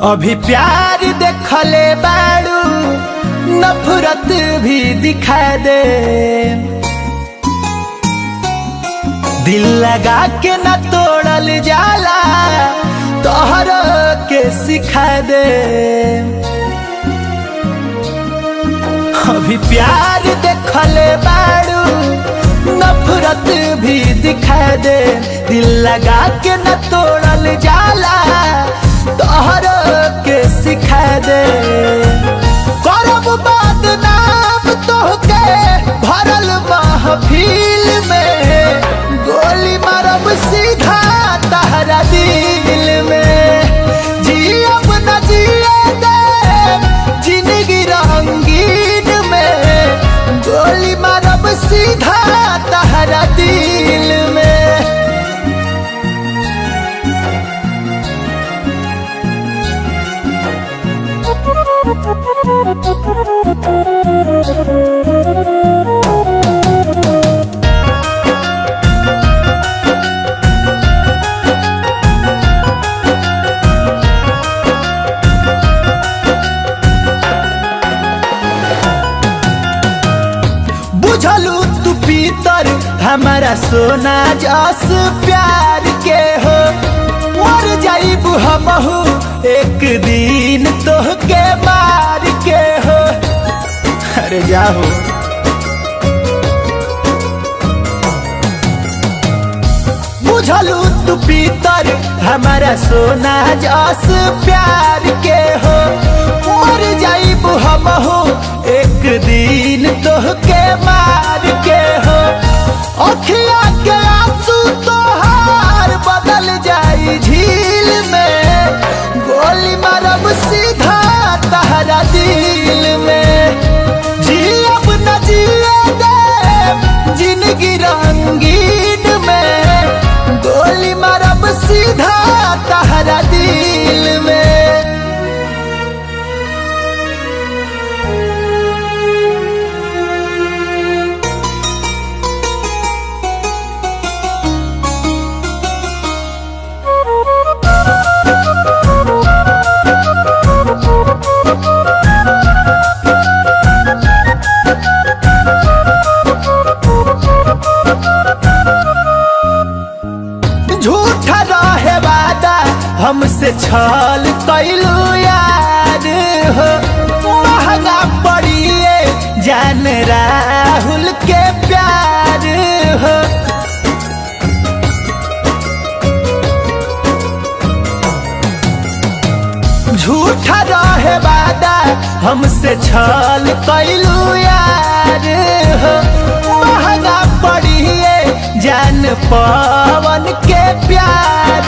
अभी प्यार देखले बाड़ू नफरत भी दिखा दे। दिल लगा के न तोड़ल जाला तोहर के सिखा दे। अभी प्यार देखले बाड़ू नफरत भी दिखा दे। दिल लगा के न तोड़ल जाला तोहर के सिखा दे। करब बदनाम तोहके भरल महफिल में, गोली मारब सीधा तहरा दिल में। जियब न जिए दे जिंदगी रंगीन में, गोली मारब सीधा तहरा दिल में। बुझलू तू पीतर हमारा सोना जस प्यार के हो। मर जाइबू हमहू एक दिन तोहके मार के हो। अरे जाओ बुझलू तू पीतर हमारा सोना जस प्यार के हो। मर जाइबू हमहू एक दिन तोहके मार के हो। अखिया के आंसू तोहार बदल जाई झील में, गोली मारब सीधा तहरा दिल में। जियब न जिए दे जिंदगी रंगीन में, गोली मारब सीधा तहरा दिल में। झूठा रहे वादा हमसे छल कैलू यार हो। महंगा पड़िए जान राहुल के प्यार हो। झूठा रहे वादा हमसे छल कैलू यार हो। महंगा पड़िए जान पवन के प्यार